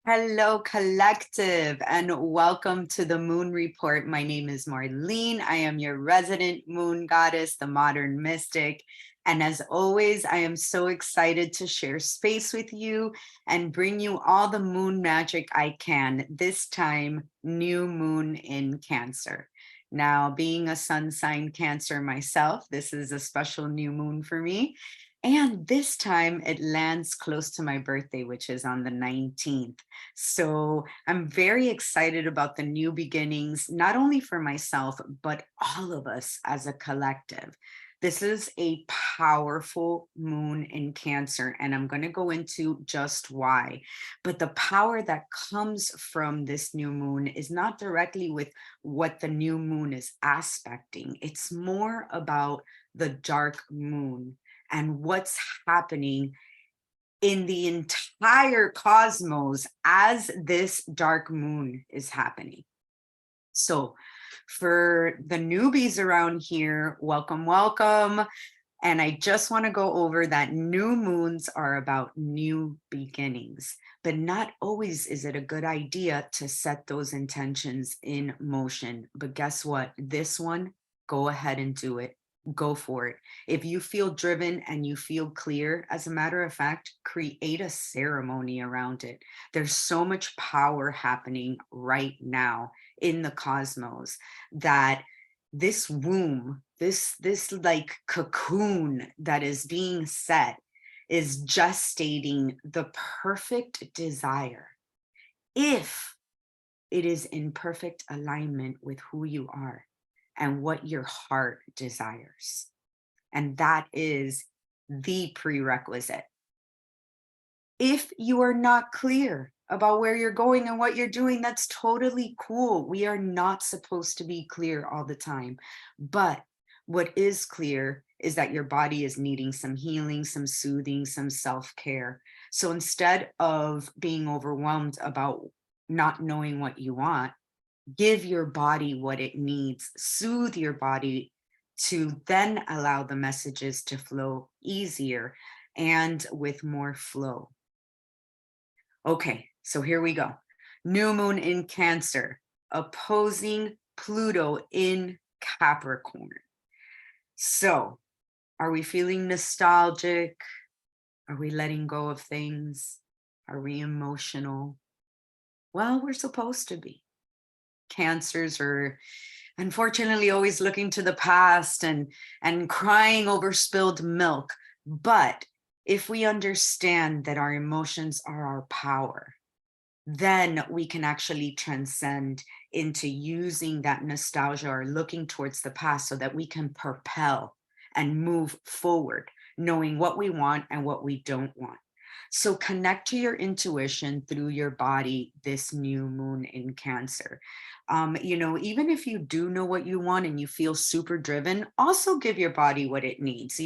Hello, collective, and welcome to the Moon Report. My name is Marlene. I am your resident moon goddess, the modern mystic. And as always, I am so excited to share space with you and bring you all the moon magic I can, this time, new moon in Cancer. Now, being a sun sign Cancer myself, this is a special new moon for me. And this time it lands close to my birthday, which is on the 19th. So I'm very excited about the new beginnings, not only for myself, but all of us as a collective. This is a powerful moon in Cancer, and I'm going to go into just why. But the power that comes from this new moon is not directly with what the new moon is aspecting, it's more about the dark moon and what's happening in the entire cosmos as this dark moon is happening. So for the newbies around here, welcome, welcome. And I just want to go over that new moons are about new beginnings, but not always is it a good idea to set those intentions in motion. But guess what? This one, go ahead and do it. Go for it. If you feel driven and you feel clear, as a matter of fact, create a ceremony around it. There's so much power happening right now in the cosmos that this womb, this like cocoon that is being set is gestating the perfect desire if it is in perfect alignment with who you are and what your heart desires. And that is the prerequisite. If you are not clear about where you're going and what you're doing, that's totally cool. We are not supposed to be clear all the time. But what is clear is that your body is needing some healing, some soothing, some self-care. So instead of being overwhelmed about not knowing what you want, give your body what it needs, soothe your body to then allow the messages to flow easier and with more flow. Okay, so here we go. New moon in Cancer, opposing Pluto in Capricorn. So, are we feeling nostalgic? Are we letting go of things? Are we emotional? Well, we're supposed to be. Cancers are unfortunately always looking to the past and crying over spilled milk. But if we understand that our emotions are our power, then we can actually transcend into using that nostalgia or looking towards the past so that we can propel and move forward, knowing what we want and what we don't want. So connect to your intuition through your body this new moon in Cancer. Even if you do know what you want and you feel super driven, also give your body what it needs.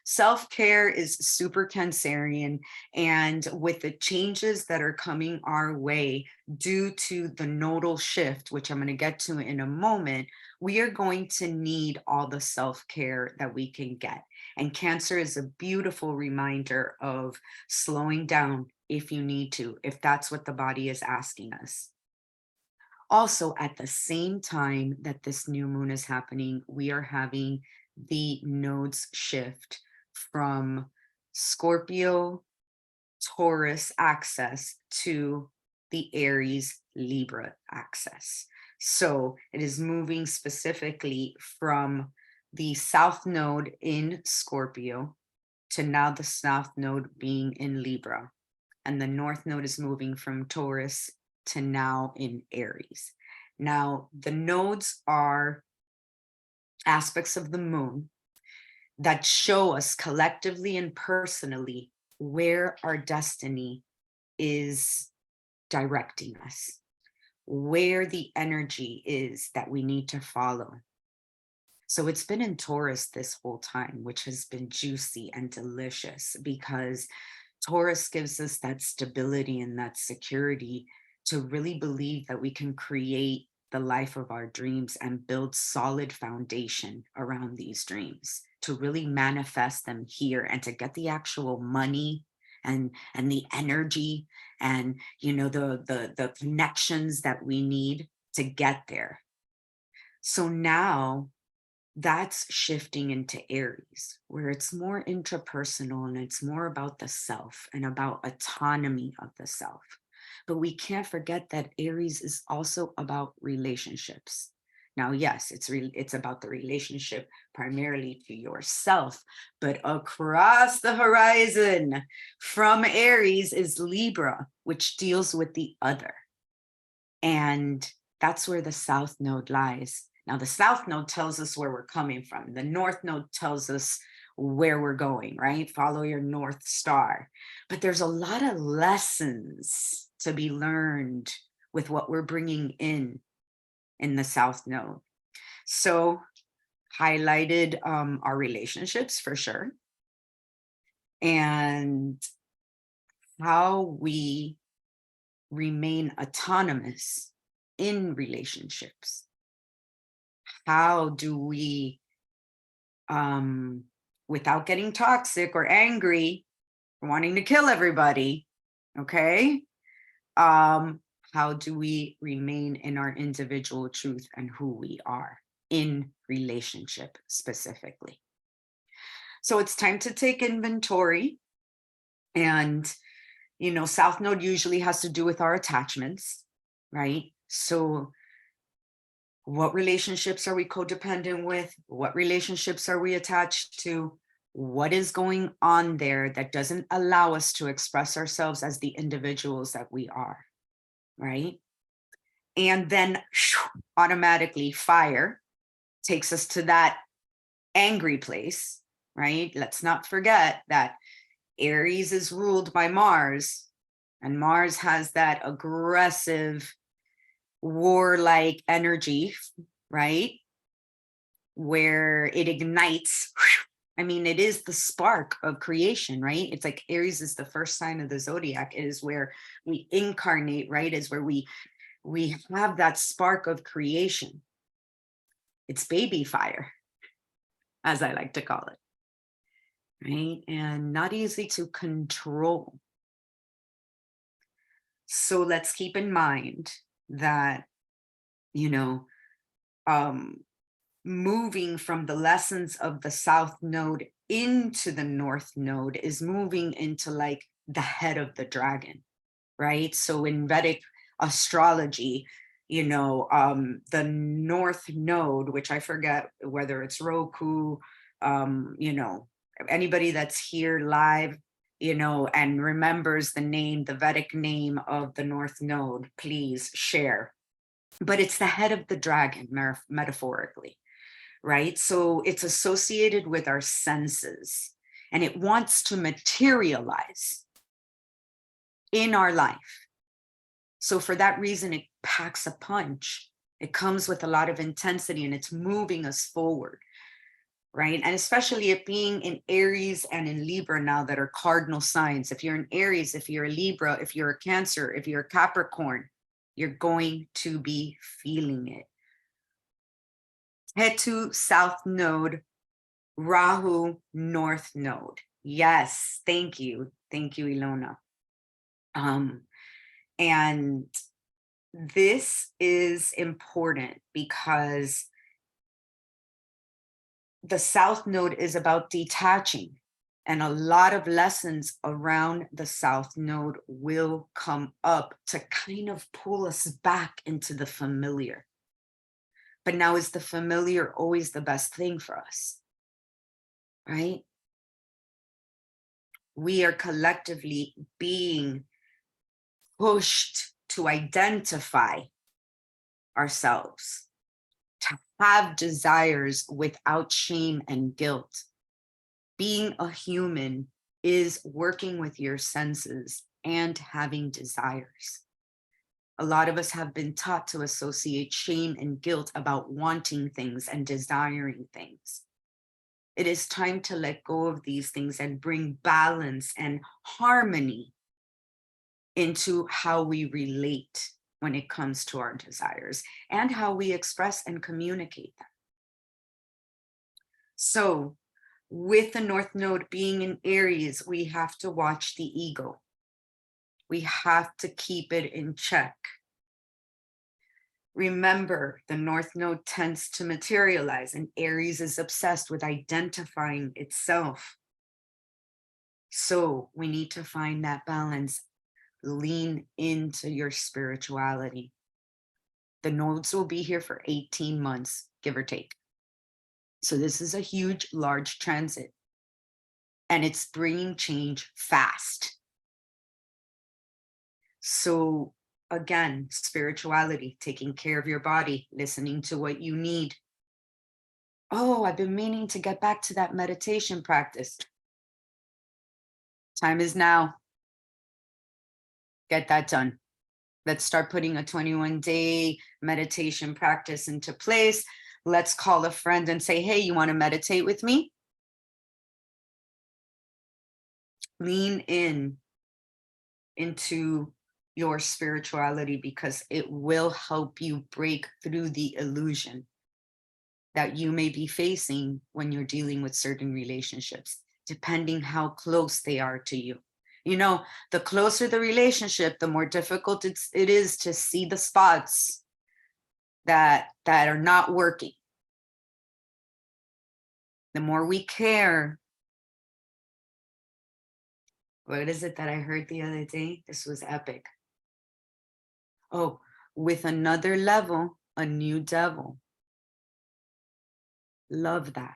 Self-care is super Cancerian. And with the changes that are coming our way due to the nodal shift, which I'm going to get to in a moment, we are going to need all the self-care that we can get. And Cancer is a beautiful reminder of slowing down if you need to, if that's what the body is asking us. Also, at the same time that this new moon is happening, we are having the nodes shift from Scorpio, Taurus axis to the Aries, Libra axis. So it is moving specifically from the South node in Scorpio to now the South node being in Libra. And the North node is moving from Taurus to now in Aries. Now, the nodes are aspects of the moon that show us collectively and personally where our destiny is directing us, where the energy is that we need to follow. So it's been in Taurus this whole time, which has been juicy and delicious because Taurus gives us that stability and that security to really believe that we can create the life of our dreams and build solid foundation around these dreams, to really manifest them here and to get the actual money and the energy and the connections that we need to get there. So now that's shifting into Aries, where it's more interpersonal and it's more about the self and about autonomy of the self. But we can't forget that Aries is also about relationships. Now, yes, it's about the relationship primarily to yourself, but across the horizon from Aries is Libra, which deals with the other. And that's where the South Node lies. Now, the South Node tells us where we're coming from. The North Node tells us where we're going, right? Follow your North Star. But there's a lot of lessons to be learned with what we're bringing in the South Node. So highlighted our relationships for sure. And how we remain autonomous in relationships. How do we, without getting toxic or angry, wanting to kill everybody, okay? How do we remain in our individual truth and who we are in relationship specifically? So it's time to take inventory. And, South Node usually has to do with our attachments, right? So what relationships are we codependent with? What relationships are we attached to? What is going on there that doesn't allow us to express ourselves as the individuals that we are, right? And then automatically fire takes us to that angry place, right? Let's not forget that Aries is ruled by Mars, and Mars has that aggressive, warlike energy, right? Where it ignites. I mean, it is the spark of creation, right? It's like Aries is the first sign of the zodiac. It is where we incarnate, right? Is where we have that spark of creation. It's baby fire, as I like to call it, right? And not easy to control. So let's keep in mind that, moving from the lessons of the South Node into the North Node is moving into like the head of the dragon, right? So in Vedic astrology, the North Node, which I forget whether it's Roku, anybody that's here live, and remembers the Vedic name of the North Node, please share. But it's the head of the dragon, metaphorically, right? So it's associated with our senses, and it wants to materialize in our life. So for that reason, it packs a punch. It comes with a lot of intensity, and it's moving us forward, right? And especially it being in Aries and in Libra now, that are cardinal signs. If you're in Aries, if you're a Libra, if you're a Cancer, if you're a Capricorn, you're going to be feeling it. Ketu South Node, Rahu North Node. Yes, thank you. Thank you, Ilona. And this is important because the South Node is about detaching, and a lot of lessons around the South Node will come up to kind of pull us back into the familiar. But now, is the familiar always the best thing for us? Right? We are collectively being pushed to identify ourselves, to have desires without shame and guilt. Being a human is working with your senses and having desires. A lot of us have been taught to associate shame and guilt about wanting things and desiring things. It is time to let go of these things and bring balance and harmony into how we relate when it comes to our desires and how we express and communicate them. So with the North Node being in Aries, we have to watch the ego. We have to keep it in check. Remember, the North Node tends to materialize, and Aries is obsessed with identifying itself. So we need to find that balance. Lean into your spirituality. The nodes will be here for 18 months, give or take. So this is a huge, large transit. And it's bringing change fast. So again, spirituality, taking care of your body, listening to what you need. Oh, I've been meaning to get back to that meditation practice. Time is now. Get that done. Let's start putting a 21-day meditation practice into place. Let's call a friend and say, hey, you want to meditate with me? Lean into your spirituality, because it will help you break through the illusion that you may be facing when you're dealing with certain relationships, depending how close they are to you. You know, the closer the relationship, the more difficult it is to see the spots that are not working. The more we care. What is it that I heard the other day? This was epic. Oh, with another level, a new devil. Love that.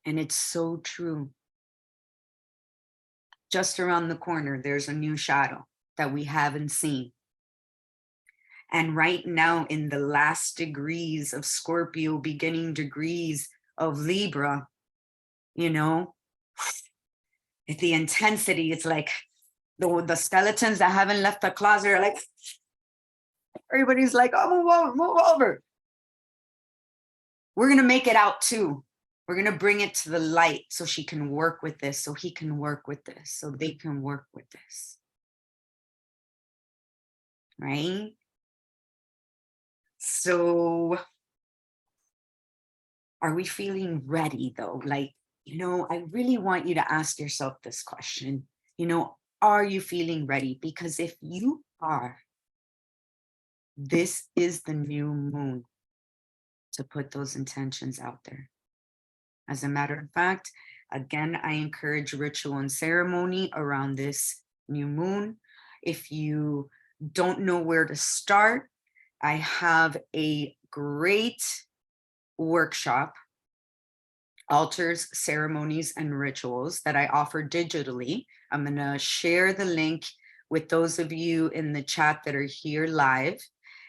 And it's so true. Just around the corner, there's a new shadow that we haven't seen. And right now, in the last degrees of Scorpio, beginning degrees of Libra, you know, the intensity, it's like the skeletons that haven't left the closet are like, everybody's like, oh, move over, move over. We're going to make it out too. We're going to bring it to the light so she can work with this, so he can work with this, so they can work with this. Right? So are we feeling ready though? Like, you know, I really want you to ask yourself this question. You know, are you feeling ready? Because if you are, this is the new moon to put those intentions out there. As a matter of fact, again, I encourage ritual and ceremony around this new moon. If you don't know where to start, I have a great workshop, altars, ceremonies, and rituals, that I offer digitally. I'm going to share the link with those of you in the chat that are here live.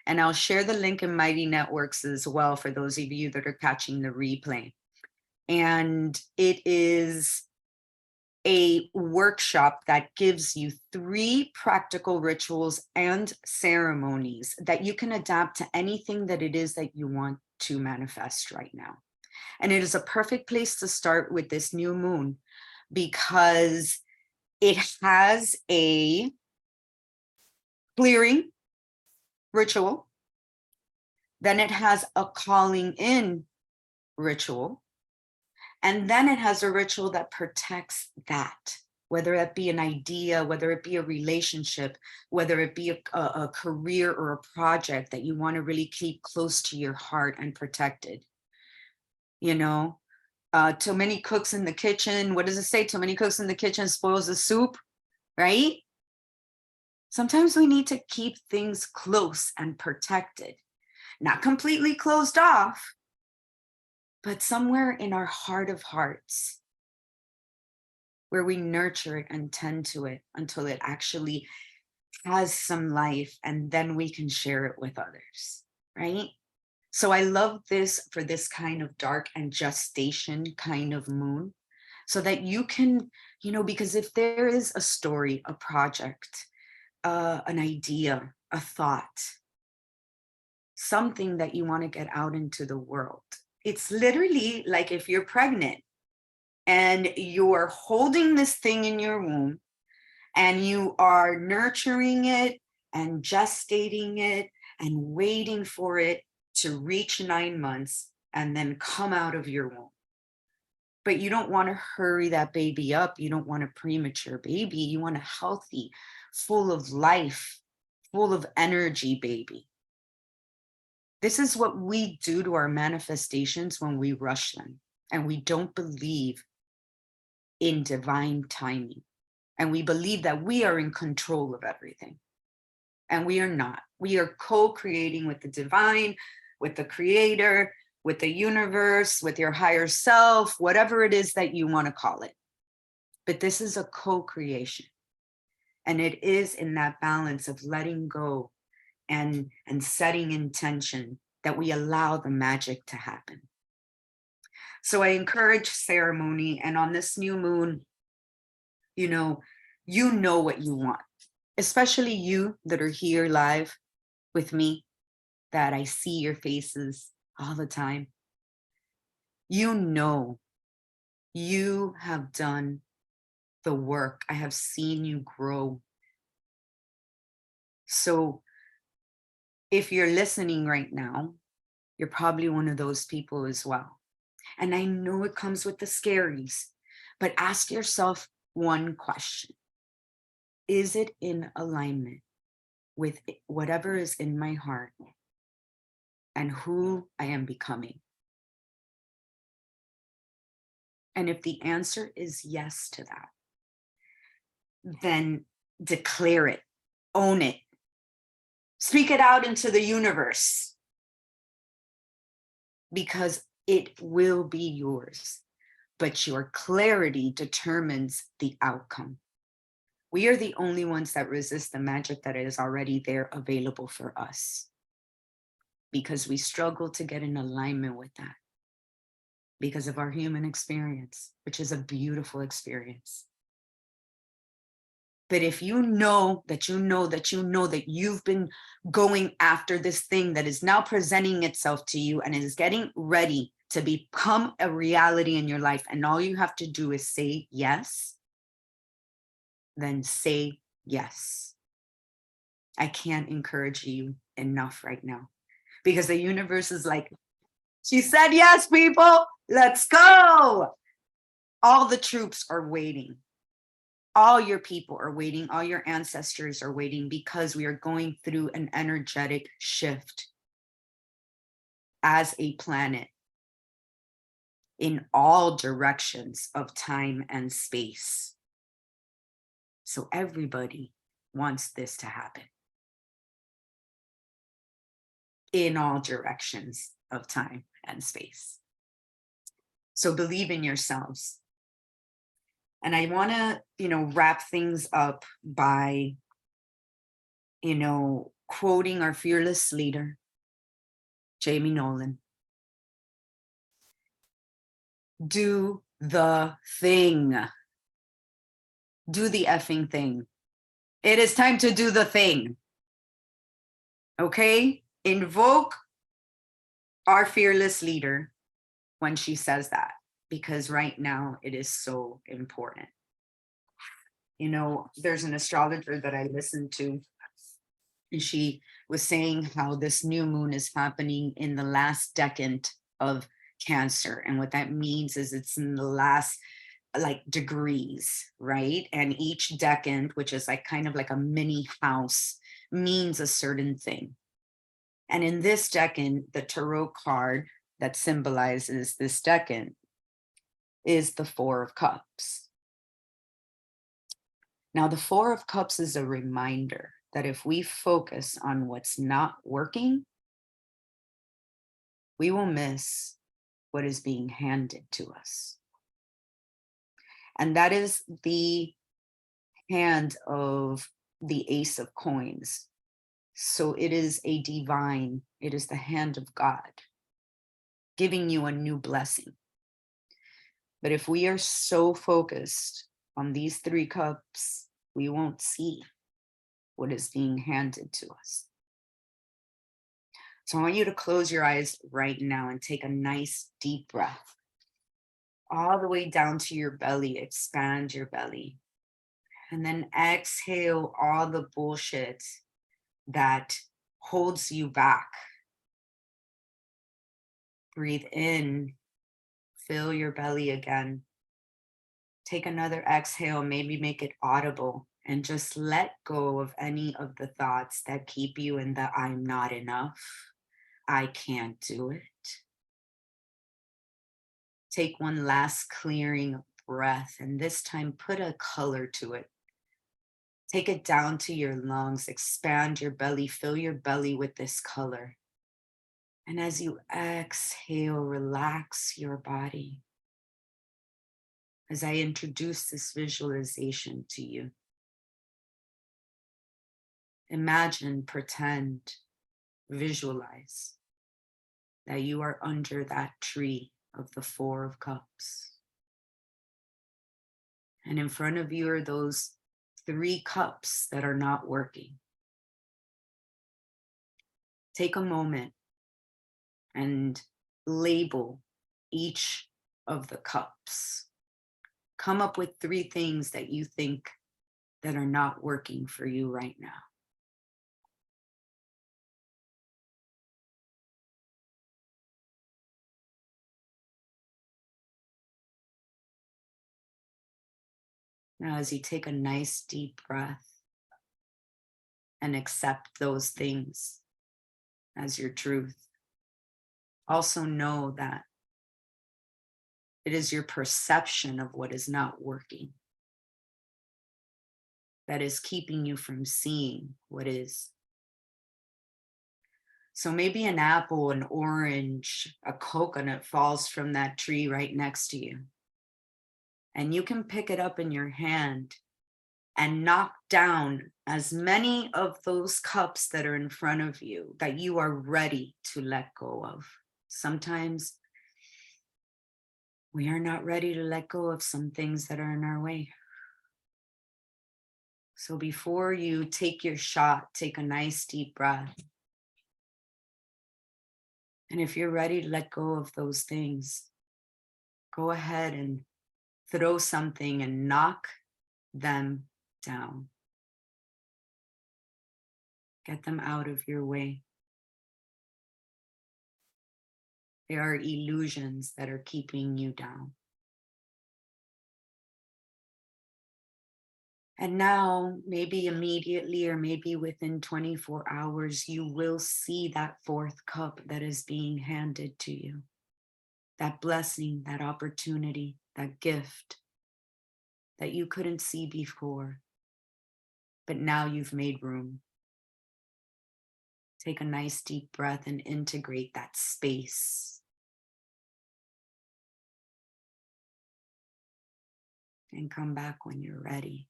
And I'll share the link in Mighty Networks as well for those of you that are catching the replay. And it is a workshop that gives you 3 practical rituals and ceremonies that you can adapt to anything that it is that you want to manifest right now. And it is a perfect place to start with this new moon, because it has a clearing ritual, then it has a calling in ritual, and then it has a ritual that protects that, whether it be an idea, whether it be a relationship, whether it be a career or a project that you want to really keep close to your heart and protected. You know, too many cooks in the kitchen. What does it say? Too many cooks in the kitchen spoils the soup, right? Sometimes we need to keep things close and protected, not completely closed off, but somewhere in our heart of hearts, where we nurture it and tend to it until it actually has some life, and then we can share it with others, right? So I love this for this kind of dark and gestation kind of moon, so that you can, you know, because if there is a story, a project, an idea, a thought, something that you want to get out into the world, it's literally like if you're pregnant and you're holding this thing in your womb and you are nurturing it and gestating it and waiting for it to reach 9 months. and then come out of your womb. But you don't want to hurry that baby up. You don't want a premature baby. You want a healthy, full of life, full of energy baby. This is what we do to our manifestations when we rush them and we don't believe in divine timing. And we believe that we are in control of everything. And we are not. We are co-creating with the divine, with the creator, with the universe, with your higher self, whatever it is that you want to call it. But this is a co-creation. And it is in that balance of letting go and setting intention that we allow the magic to happen. So I encourage ceremony. And on this new moon, you know what you want, especially you that are here live with me, that I see your faces all the time. You have done the work. I have seen you grow. So if you're listening right now, you're probably one of those people as well. And I know it comes with the scaries, but ask yourself one question. Is it in alignment with whatever is in my heart and who I am becoming? And if the answer is yes to that, then declare it, own it, speak it out into the universe, because it will be yours. But your clarity determines the outcome. We are the only ones that resist the magic that is already there available for us, because we struggle to get in alignment with that because of our human experience, which is a beautiful experience. But if you know that you've been going after this thing that is now presenting itself to you and is getting ready to become a reality in your life, and all you have to do is say yes, then say yes. I can't encourage you enough right now, because the universe is like, she said yes, people, let's go. All the troops are waiting. All your people are waiting. All your ancestors are waiting, because we are going through an energetic shift as a planet in all directions of time and space. So everybody wants this to happen in all directions of time and space. So believe in yourselves. And I want to, wrap things up by, quoting our fearless leader, Jamie Nolan. Do the thing. Do the effing thing. It is time to do the thing. Okay? Invoke our fearless leader when she says that, because right now it is so important. There's an astrologer that I listened to, and she was saying how this new moon is happening in the last decade of Cancer. And what that means is it's in the last degrees, right? And each decade, which is kind of like a mini house, means a certain thing. And in this decade, the tarot card that symbolizes this decade is the Four of Cups. Now, the Four of Cups is a reminder that if we focus on what's not working, we will miss what is being handed to us. And that is the hand of the Ace of Coins. So it is it is the hand of God giving you a new blessing. But if we are so focused on these three cups, we won't see what is being handed to us. So I want you to close your eyes right now and take a nice deep breath all the way down to your belly. Expand your belly. And then exhale all the bullshit that holds you back. Breathe in, fill your belly again. Take another exhale, maybe make it audible, and just let go of any of the thoughts that keep you in the I'm not enough, I can't do it. Take one last clearing breath, and this time put a color to it. Take it down to your lungs, expand your belly, fill your belly with this color. And as you exhale, relax your body. As I introduce this visualization to you, imagine, pretend, visualize that you are under that tree of the Four of Cups. And in front of you are those 3 cups that are not working. Take a moment and label each of the cups. Come up with 3 things that you think that are not working for you right now. Now, as you take a nice deep breath and accept those things as your truth, also know that it is your perception of what is not working that is keeping you from seeing what is. So maybe an apple, an orange, a coconut falls from that tree right next to you. And you can pick it up in your hand and knock down as many of those cups that are in front of you that you are ready to let go of. Sometimes we are not ready to let go of some things that are in our way. So before you take your shot, take a nice deep breath. And if you're ready to let go of those things, go ahead and throw something and knock them down. Get them out of your way. They are illusions that are keeping you down. And now, maybe immediately or maybe within 24 hours, you will see that 4th cup that is being handed to you. That blessing, that opportunity, that gift that you couldn't see before, but now you've made room. Take a nice deep breath and integrate that space. And come back when you're ready.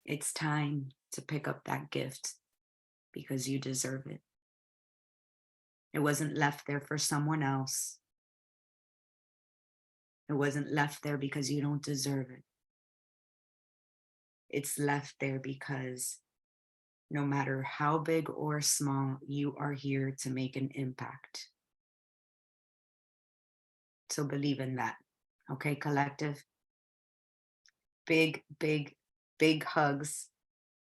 It's time to pick up that gift because you deserve it. It wasn't left there for someone else. It wasn't left there because you don't deserve it. It's left there because no matter how big or small, you are here to make an impact. So believe in that. Okay, collective? Big, big, big hugs.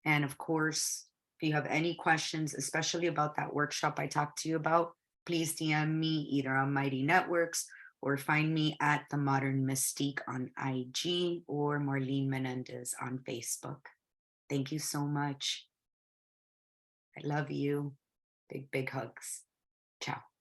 And of course, if you have any questions, especially about that workshop I talked to you about, please DM me either on Mighty Networks or find me at The Modern Mystique on IG or Marlene Menendez on Facebook. Thank you so much. I love you. Big, big hugs. Ciao.